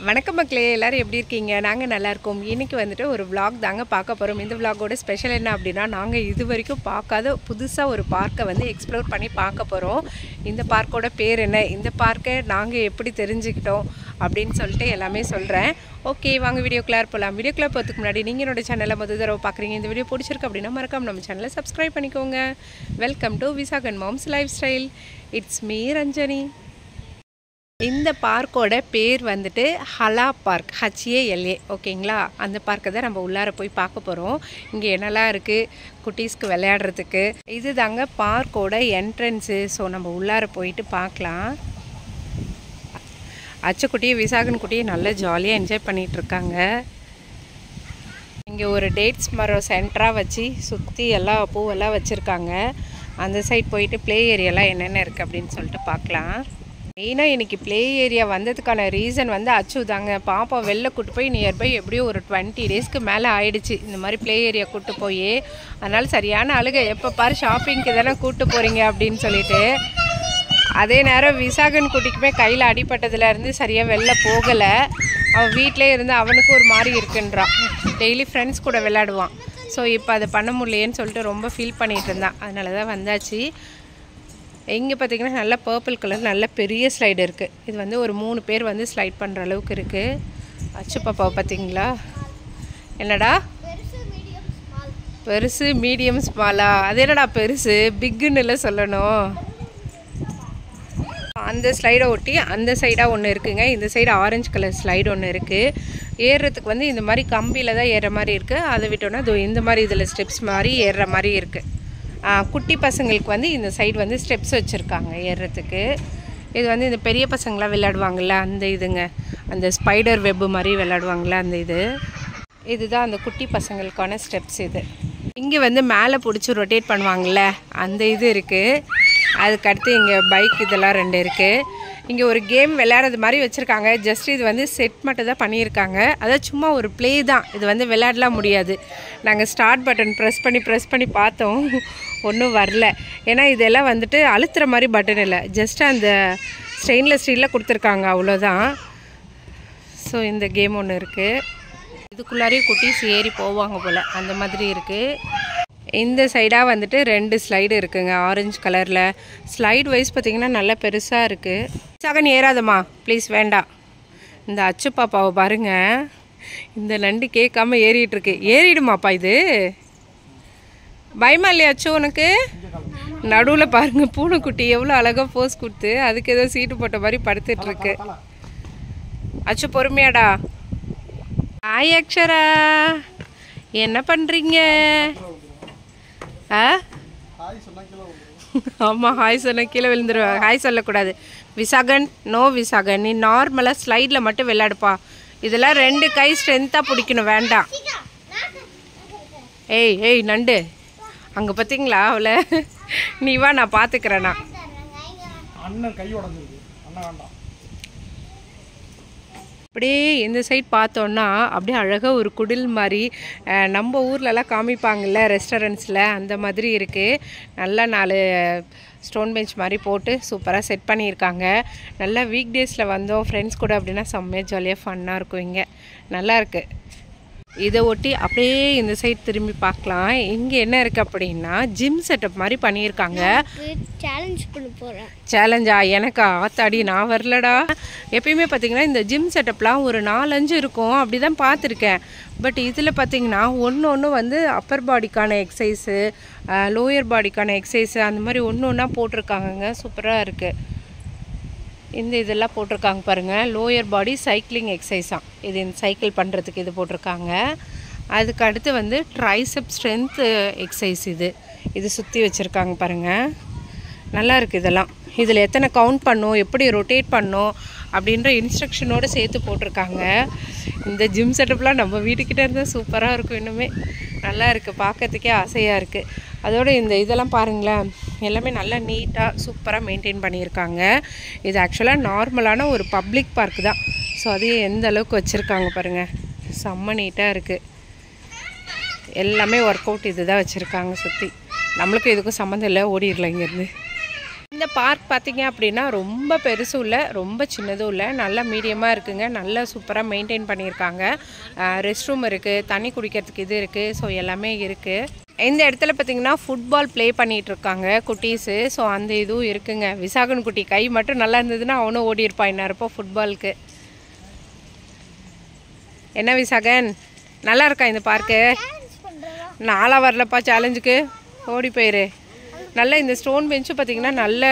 வணக்கம் மக்களே, எல்லாரும் எப்படி இருக்கீங்க? நாங்கள் நல்லா இருக்கோம். இன்றைக்கி வந்துட்டு ஒரு vlog தாங்க பார்க்க போகிறோம். இந்த vlogோட ஸ்பெஷல் என்ன அப்படின்னா, நாங்கள் இது வரைக்கும் பார்க்காத புதுசாக ஒரு பார்க்கை வந்து எக்ஸ்ப்ளோர் பண்ணி பார்க்க போகிறோம். இந்த பார்க்கோட பேர் என்ன, இந்த பார்க்கை நாங்கள் எப்படி தெரிஞ்சுக்கிட்டோம் அப்படின்னு சொல்லிட்டு எல்லாமே சொல்கிறேன். ஓகே, வாங்க வீடியோக்குள்ளே போகலாம். வீடியோக்குள்ளே போகிறதுக்கு முன்னாடி நீங்கள் என்னோட சேனலை முதல் தடவை பார்க்குறீங்க, இந்த வீடியோ பிடிச்சிருக்கு அப்படின்னா மறக்காம நம்ம சேனலை சப்ஸ்கிரைப் பண்ணிக்கோங்க. Welcome to Visakan moms life style. It's me Ranjani. இந்த பார்க்கோட பேர் வந்துட்டு ஹலா பார்க், HALA. ஓகேங்களா? அந்த பார்க்கை தான் நம்ம உள்ளார போய் பார்க்க போகிறோம். இங்கே என்னெல்லாம் இருக்குது குட்டீஸ்க்கு விளையாடுறதுக்கு. இது தாங்க பார்க்கோட என்ட்ரன்ஸு. ஸோ நம்ம உள்ளார போயிட்டு பார்க்கலாம். அச்சுக்குட்டியை விசாகன் குட்டியை நல்லா ஜாலியாக என்ஜாய் பண்ணிகிட்ருக்காங்க. இங்கே ஒரு டேட்ஸ் மரம் சென்டராக வச்சு சுற்றி எல்லாம் பூவெல்லாம் வச்சுருக்காங்க. அந்த சைட் போயிட்டு ப்ளே ஏரியாலாம் என்னென்ன இருக்குது அப்படின்னு சொல்லிட்டு பார்க்கலாம். மெயினாக இன்றைக்கி ப்ளே ஏரியா வந்ததுக்கான ரீசன் வந்து அச்சு தாங்க. பாப்பா வெளில கூட்டு போய் நியர்பை எப்படியும் ஒரு 20 டேஸ்க்கு மேலே ஆயிடுச்சு இந்த மாதிரி ப்ளே ஏரியா கூட்டு போய். அதனால் சரியான அழுகை, எப்போ பாரு ஷாப்பிங்க்கு தானே கூப்பிட்டு போகிறீங்க அப்படின்னு சொல்லிட்டு. அதே நேரம் விசாகன் குட்டிக்குமே கையில் அடிப்பட்டதுலேருந்து சரியாக வெளில போகலை. அவன் வீட்டிலே இருந்து அவனுக்கு ஒரு மாதிரி இருக்குன்றான். டெய்லி ஃப்ரெண்ட்ஸ் கூட விளையாடுவான். ஸோ இப்போ அதை பண்ண முடியலையேன்னு சொல்லிட்டு ரொம்ப ஃபீல் பண்ணிகிட்டு இருந்தான். அதனால தான் வந்தாச்சு. இங்கே பார்த்திங்கன்னா நல்ல பர்பிள் கலர் நல்ல பெரிய ஸ்லைடு இருக்குது. இது வந்து ஒரு 3 பேர் வந்து ஸ்லைட் பண்ணுற அளவுக்கு இருக்குது. அச்சு பாப்பாவை பார்த்திங்களா? என்னடா பெருசு, மீடியம், ஸ்மாலா? அது என்னடா பெருசு, பிக்குன்னு இல்லை சொல்லணும். அந்த ஸ்லைடை ஒட்டி அந்த சைடாக ஒன்று இருக்குங்க. இந்த சைடு ஆரஞ்சு கலர் ஸ்லைடு ஒன்று இருக்குது. ஏறுறதுக்கு வந்து இந்த மாதிரி கம்பியில் தான் ஏறுற மாதிரி இருக்குது. அதை விட்டோன்னா இந்த மாதிரி இதில் ஸ்டெப்ஸ் மாதிரி ஏறுற மாதிரி இருக்குது. குட்டி பசங்களுக்கு வந்து இந்த சைடு வந்து ஸ்டெப்ஸ் வச்சுருக்காங்க ஏறுறதுக்கு. இது வந்து இந்த பெரிய பசங்களாம் விளையாடுவாங்கள்ல அந்த இதுங்க, அந்த ஸ்பைடர் வெப்பு மாதிரி விளையாடுவாங்கள்ல அந்த இதுதான் அந்த குட்டி பசங்களுக்கான ஸ்டெப்ஸ். இது இங்கே வந்து மேலே பிடிச்சி ரொட்டேட் பண்ணுவாங்கள்ல அந்த இது இருக்குது. அதுக்கடுத்து இங்கே பைக் இதெல்லாம் 2 இருக்குது. இங்கே ஒரு கேம் விளையாடுறது மாதிரி வச்சுருக்காங்க. ஜஸ்ட் இது வந்து செட் மட்டும் தான் பண்ணியிருக்காங்க. அதாவது சும்மா ஒரு ப்ளே தான். இது வந்து விளையாடலாம் முடியாது. நாங்கள் ஸ்டார்ட் பட்டன் ப்ரெஸ் பண்ணி பார்த்தோம், ஒன்றும் வரல. ஏன்னா இதெல்லாம் வந்துட்டு அழுத்துற மாதிரி பட்டன் இல்லை, ஜஸ்ட் அந்த ஸ்டெயின்லெஸ் ஸ்டீலில் கொடுத்துருக்காங்க, அவ்வளோதான். ஸோ இந்த கேம் ஒன்று இருக்குது. இதுக்குள்ளாரையும் குட்டீஸ் ஏறி போவாங்க போல், அந்த மாதிரி இருக்குது. இந்த சைடாக வந்துட்டு 2 ஸ்லைடு இருக்குங்க ஆரஞ்சு கலரில். ஸ்லைடு வைஸ் பார்த்திங்கன்னா நல்லா பெருசாக இருக்குது. சகன் ஏறாதம்மா ப்ளீஸ், வேண்டாம். இந்த அச்சு பாப்பாவை பாருங்கள், இந்த நண்டு கேட்காம ஏறிட்டுருக்கு. ஏறிடுமாப்பா இது? பயமா இல்லையா அச்சு உனக்கு? நடுவில் பாருங்கள் பூனைக்குட்டி எவ்வளோ அழகாக போஸ் கொடுத்து அதுக்கு ஏதோ சீட்டு போட்ட மாதிரி படுத்துட்ருக்கு. அச்சு பொறுமையாடா. ஹாய் அக்ஷரா, என்ன பண்ணுறீங்க? ஆமாம், ஹாய் சொன்ன கீழே விழுந்துருவேன். ஹாய் சொல்லக்கூடாது விசாகன், நோ விசாகன். நீ நார்மலாக ஸ்லைடில் மட்டும் விளையாடுப்பா. இதெல்லாம் 2 கை ஸ்ட்ரென்த்தாக பிடிக்கணும், வேண்டாம். ஏய் நண்டு, அங்கே பார்த்தீங்களா அவளை? நீ வா, நான் பார்த்துக்கிறேண்ணா. அண்ணன் கை உடஞ்சிருக்கு, அண்ணன் வேண்டாம். அப்படியே இந்த சைட் பார்த்தோன்னா அப்படியே அழகாக ஒரு குடில் மாதிரி நம்ம ஊர்லலாம் காமிப்பாங்கள்ல ரெஸ்டாரண்ட்ஸில், அந்த மாதிரி இருக்குது. நல்லா 4 ஸ்டோன் பெஞ்ச் மாதிரி போட்டு சூப்பராக செட் பண்ணியிருக்காங்க. நல்லா வீக் டேஸில் வந்தோம் ஃப்ரெண்ட்ஸ் கூட அப்படின்னா செம்மையாக ஜாலியாக ஃபன்னாக இருக்கும். இங்கே நல்லாயிருக்கு. இதை ஒட்டி அப்படியே இந்த சைட் திரும்பி பார்க்கலாம். இங்கே என்ன இருக்குது அப்படின்னா ஜிம் செட்டப் மாதிரி பண்ணியிருக்காங்க. சேலஞ்ச் பண்ண போகிறேன். சேலஞ்சா? எனக்கா? ஆத்தாடி, நான் வரலடா. எப்பயுமே பார்த்திங்கன்னா இந்த ஜிம் செட்டப்லாம் ஒரு 4-5 இருக்கும், அப்படி தான் பார்த்துருக்கேன். பட் இதில் பார்த்திங்கன்னா ஒன்று வந்து அப்பர் பாடிக்கான எக்ஸசைஸு, லோயர் பாடிக்கான எக்ஸசைஸு, அந்த மாதிரி ஒன்றா போட்டிருக்காங்கங்க. சூப்பராக இருக்குது. இந்த இதெல்லாம் போட்டிருக்காங்க பாருங்கள். லோயர் பாடி சைக்கிளிங் எக்ஸசைஸாக இது, இந்த சைக்கிள் பண்ணுறதுக்கு இது போட்டிருக்காங்க. அதுக்கு அடுத்து வந்து ட்ரைசெப் ஸ்ட்ரென்த்து எக்ஸசைஸ் இது சுற்றி வச்சுருக்காங்க பாருங்கள். நல்லா இருக்குது இதெல்லாம். இதில் எத்தனை கவுண்ட் பண்ணும், எப்படி ரொட்டேட் பண்ணும் அப்படின்ற இன்ஸ்ட்ரக்ஷனோடு சேர்த்து போட்டிருக்காங்க. இந்த ஜிம் செட்டப்லாம் நம்ம வீட்டுக்கிட்ட இருந்தால் சூப்பராக இருக்கும். இன்னுமே நல்லா இருக்குது, பார்க்கறதுக்கே ஆசையாக இருக்குது. அதோடு இந்த இதெல்லாம் பாருங்களேன், எல்லாமே நல்லா நீட்டாக சூப்பராக மெயின்டைன் பண்ணியிருக்காங்க. இது ஆக்சுவலாக நார்மலான ஒரு பப்ளிக் பார்க் தான். ஸோ அதையே எந்த அளவுக்கு வச்சுருக்காங்க பாருங்கள், செம்ம நீட்டாக இருக்குது. எல்லாமே ஒர்க் அவுட் இது தான் வச்சுருக்காங்க சுற்றி. நம்மளுக்கும் இதுக்கும் சம்மந்தம் இல்லை, ஓடிடலாம் இங்கேருந்து. இந்த பார்க் பார்த்தீங்க அப்படின்னா ரொம்ப பெருசும் இல்லை ரொம்ப சின்னதும் இல்லை, நல்லா மீடியமாக இருக்குங்க. நல்லா சூப்பராக மெயின்டைன் பண்ணியிருக்காங்க. ரெஸ்ட் ரூம் இருக்குது, தண்ணி குடிக்கிறதுக்கு இது இருக்குது, ஸோ எல்லாமே இருக்குது. இந்த இடத்துல பார்த்திங்கன்னா ஃபுட்பால் ப்ளே பண்ணிகிட்ருக்காங்க குட்டீஸு. ஸோ அந்த இதுவும் இருக்குங்க. விசாகன் குட்டி கை மட்டும் நல்லா இருந்ததுன்னா அவனும் ஓடி இருப்பான் இந்நேரப்போ ஃபுட்பாலுக்கு. என்ன விசாகன், நல்லா இருக்கா இந்த பார்க்கு? நாளாக வரலப்பா சேலஞ்சுக்கு, ஓடி போயிரு. நல்லா இந்த ஸ்டோன் பெஞ்சு பார்த்திங்கன்னா நல்ல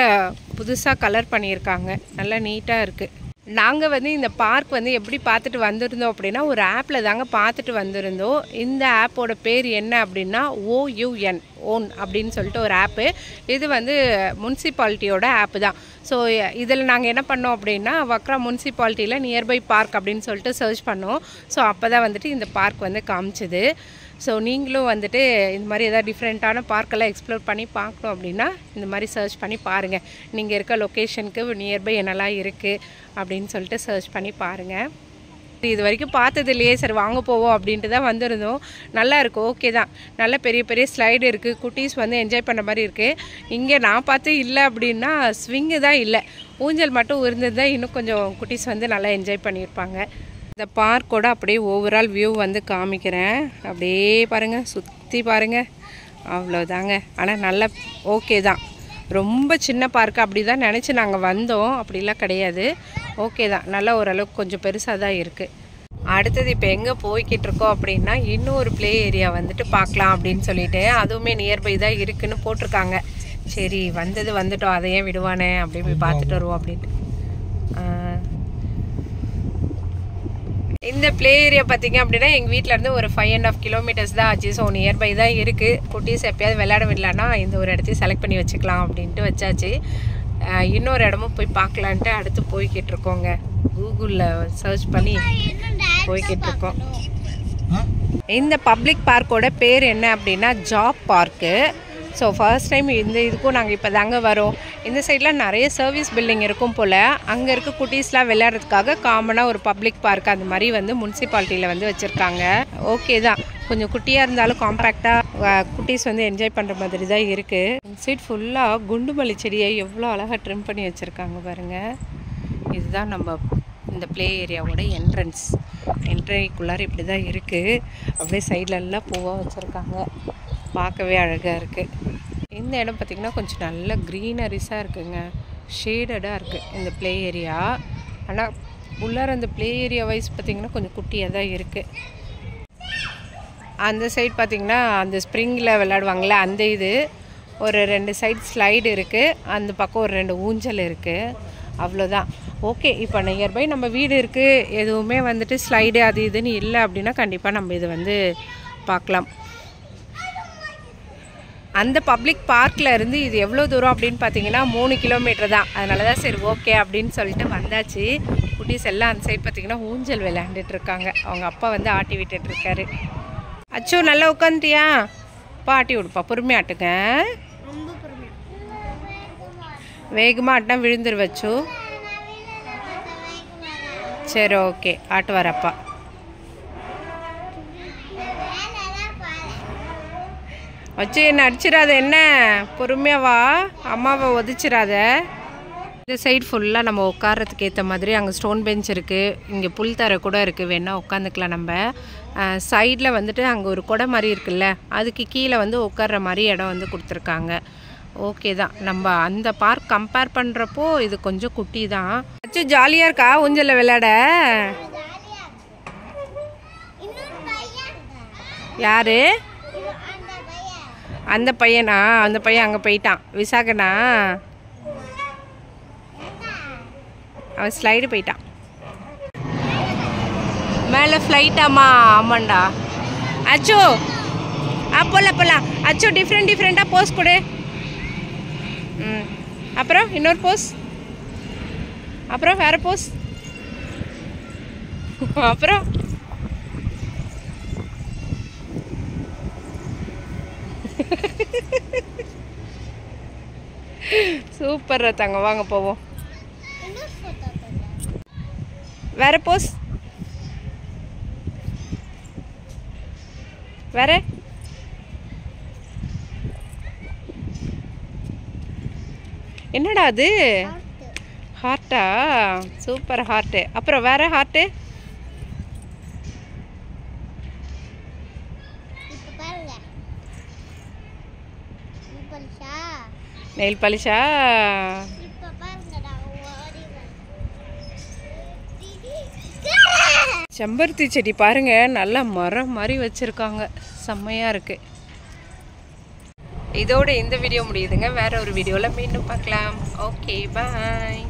புதுசாக கலர் பண்ணியிருக்காங்க, நல்லா நீட்டாக இருக்குது. நாங்கள் வந்து இந்த பார்க் வந்து எப்படி பார்த்துட்டு வந்திருந்தோம் அப்படின்னா ஒரு ஆப்பில் தாங்க பார்த்துட்டு வந்திருந்தோம். இந்த ஆப்போட பேர் என்ன அப்படின்னா OUN ஓன் அப்படின்னு சொல்லிட்டு ஒரு ஆப்பு. இது வந்து முனிசிபாலிட்டியோட ஆப்பு தான். ஸோ இதில் நாங்கள் என்ன பண்ணோம் அப்படின்னா வக்ரா முனிசிபாலிட்டியில் நியர்பை பார்க் அப்படின்னு சொல்லிட்டு சர்ச் பண்ணோம். ஸோ அப்போ தான் வந்துட்டு இந்த பார்க் வந்து காமிச்சிது. ஸோ நீங்களும் வந்துட்டு இந்த மாதிரி எதாவது டிஃப்ரெண்ட்டான பார்க்கெல்லாம் எக்ஸ்ப்ளோர் பண்ணி பார்க்கணும் அப்படின்னா இந்த மாதிரி சர்ச் பண்ணி பாருங்கள். நீங்கள் இருக்க லொக்கேஷனுக்கு நியர்பை என்னெல்லாம் இருக்குது அப்படின்னு சொல்லிட்டு சர்ச் பண்ணி பாருங்கள். இது வரைக்கும் பார்த்தது இல்லையே, சரி வாங்க போவோம் அப்படின்ட்டு தான் வந்திருந்தோம். நல்லா இருக்கும், ஓகே தான். நல்ல பெரிய பெரிய ஸ்லைடு இருக்குது, குட்டீஸ் வந்து என்ஜாய் பண்ண மாதிரி இருக்குது. இங்கே நான் பார்த்து இல்லை அப்படின்னா ஸ்விங்கு தான் இல்லை, ஊஞ்சல் மட்டும் இருந்தது தான் இன்னும் கொஞ்சம் குட்டீஸ் வந்து நல்லா என்ஜாய் பண்ணியிருப்பாங்க. இந்த பார்க்கோட அப்படியே ஓவரால் வியூ வந்து காமிக்கிறேன். அப்படியே பாருங்கள், சுற்றி பாருங்கள், அவ்வளோதாங்க. ஆனால் நல்லா ஓகே தான். ரொம்ப சின்ன பார்க்கு அப்படி தான் நினச்சி நாங்கள் வந்தோம், அப்படிலாம் கிடையாது. ஓகே தான், நல்லா ஓரளவுக்கு கொஞ்சம் பெருசாக தான் இருக்குது. அடுத்தது இப்போ எங்கே போய்கிட்டு இருக்கோம் அப்படின்னா இன்னொரு ப்ளே ஏரியா வந்துட்டு பார்க்கலாம் அப்படின்னு சொல்லிட்டு, அதுவுமே நியர்பை தான் இருக்குதுன்னு போட்டிருக்காங்க. சரி வந்துட்டோம், அதையே விடுவானே அப்படி போய் பார்த்துட்டு வருவோம் அப்படின்ட்டு. இந்த ப்ளே ஏரியா பார்த்திங்க அப்படின்னா எங்கள் வீட்டிலேருந்து ஒரு 5.5 கிலோமீட்டர்ஸ் தான் ஆச்சு. ஸோ நியர்பை தான் இருக்குது. குட்டீஸ் எப்போயாவது விளையாட விடலான்னா இந்த ஒரு இடத்தையும் செலக்ட் பண்ணி வச்சுக்கலாம் அப்படின்ட்டு வச்சாச்சு. இன்னொரு இடமும் போய் பார்க்கலான்ட்டு அடுத்து போய்கிட்டு இருக்கோங்க. கூகுளில் சர்ச் பண்ணி போய்கிட்டு இருக்கோம். இந்த பப்ளிக் பார்க்கோட பேர் என்ன அப்படின்னா job park. So first time இந்த இதுக்கும் நாங்கள் இப்போ தாங்க வரோம். இந்த சைடில் நிறைய சர்வீஸ் பில்டிங் இருக்கும் போல். அங்கே இருக்க குட்டீஸ்லாம் விளையாடுறதுக்காக காமனாக ஒரு பப்ளிக் பார்க் அந்த மாதிரி வந்து முனிசிபாலிட்டியில் வந்து வச்சுருக்காங்க. ஓகே தான், கொஞ்சம் குட்டியாக இருந்தாலும் காம்பேக்டாக குட்டீஸ் வந்து என்ஜாய் பண்ணுற மாதிரி தான் இருக்குது. இந்த சைட் ஃபுல்லாக குண்டுமல்லி செடியை எவ்வளோ அழகாக ட்ரிம் பண்ணி வச்சுருக்காங்க பாருங்கள். இதுதான் நம்ம இந்த ப்ளே ஏரியாவோட என்ட்ரிக்குள்ளார இப்படி தான் இருக்குது. அப்படியே சைட்லெல்லாம் பூவாக வச்சுருக்காங்க, பார்க்கவே அழகாக இருக்குது. இந்த இடம் பார்த்திங்கன்னா கொஞ்சம் நல்ல க்ரீனரிஸாக இருக்குங்க, ஷேடடாக இருக்குது இந்த ப்ளே ஏரியா. ஆனால் உள்ளார அந்த ப்ளே ஏரியா வைஸ் பார்த்திங்கன்னா கொஞ்சம் குட்டியாக தான் இருக்குது. அந்த சைட் பார்த்திங்கன்னா அந்த ஸ்ப்ரிங்கில் விளையாடுவாங்களே அந்த இது ஒரு 2 சைட் ஸ்லைடு இருக்குது, அந்த பக்கம் ஒரு 2 ஊஞ்சல் இருக்குது, அவ்வளோதான். ஓகே, இப்போ நியர்பை நம்ம வீடு இருக்குது, எதுவுமே வந்துட்டு ஸ்லைடு அது இதுன்னு இல்லை அப்படின்னா கண்டிப்பாக நம்ம இது வந்து பார்க்கலாம். அந்த பப்ளிக் பார்க்கில் இருந்து இது எவ்வளோ தூரம் அப்படின்னு பார்த்தீங்கன்னா 3 கிலோமீட்டர் தான். அதனால தான் சரி ஓகே அப்படின்னு சொல்லிட்டு வந்தாச்சு. குட்டீஸ் எல்லாம் அந்த சைட் பார்த்திங்கன்னா ஊஞ்சல் விளையாண்டுட்டு இருக்காங்க. அவங்க அப்பா வந்து ஆட்டி விட்டுட்ருக்காரு. அச்சோ நல்லா உட்காந்துட்டியா? ஆட்டி விடுப்பா, பொறுமையாக ஆட்டுங்க, வேகமாக ஆட்டினா விழுந்துரு வச்சு. சரி ஓகே, ஆட்டு வரப்பா. வச்சு என்ன அடிச்சிடாத, என்ன பொறுமையாக வா, அம்மாவை ஒதிச்சிடாத. இந்த சைடு ஃபுல்லாக நம்ம உட்காரத்துக்கு ஏற்ற மாதிரி அங்கே ஸ்டோன் பெஞ்ச் இருக்குது, இங்கே புல் தர கூட இருக்குது, வேணால் உட்காந்துக்கலாம் நம்ம. சைடில் வந்துட்டு அங்கே ஒரு கொடை மாதிரி இருக்குல்ல, அதுக்கு கீழே வந்து உட்கார்ற மாதிரி இடம் வந்து கொடுத்துருக்காங்க. ஓகே தான், நம்ம அந்த பார்க் கம்பேர் பண்ணுறப்போ இது கொஞ்சம் குட்டி தான். அச்சு ஜாலியாக இருக்கா ஊஞ்சலில் விளையாட? யாரு அந்த பையனா? அந்த பையன் அங்கே போயிட்டான், விசாகனா, அவன் ஸ்லைடு போயிட்டான் மேலே ஃப்ளைட்டாமா. ஆமாண்டா அச்சோ, போகலாம் அச்சோ, டிஃப்ரெண்ட்டாக போஸ் கொடு. அப்புறம் இன்னொரு போஸ், அப்புறம் வேறு போஸ், அப்புறம் சூப்பர் தாங்க, வாங்க போவோம். வேற போஸ், வேற என்னடா அது? ஹார்ட்டா? Super heart. அப்புறம் வேற ஹார்ட்டு? நெயில் பாலிஷா? செம்பருத்தி செடி பாருங்க, நல்லா மரம் மாதிரி வச்சிருக்காங்க, செம்மையா இருக்கு. இதோட இந்த வீடியோ முடியுதுங்க. வேற ஒரு வீடியோவில் மீண்டும் பார்க்கலாம். ஓகே, பாய்.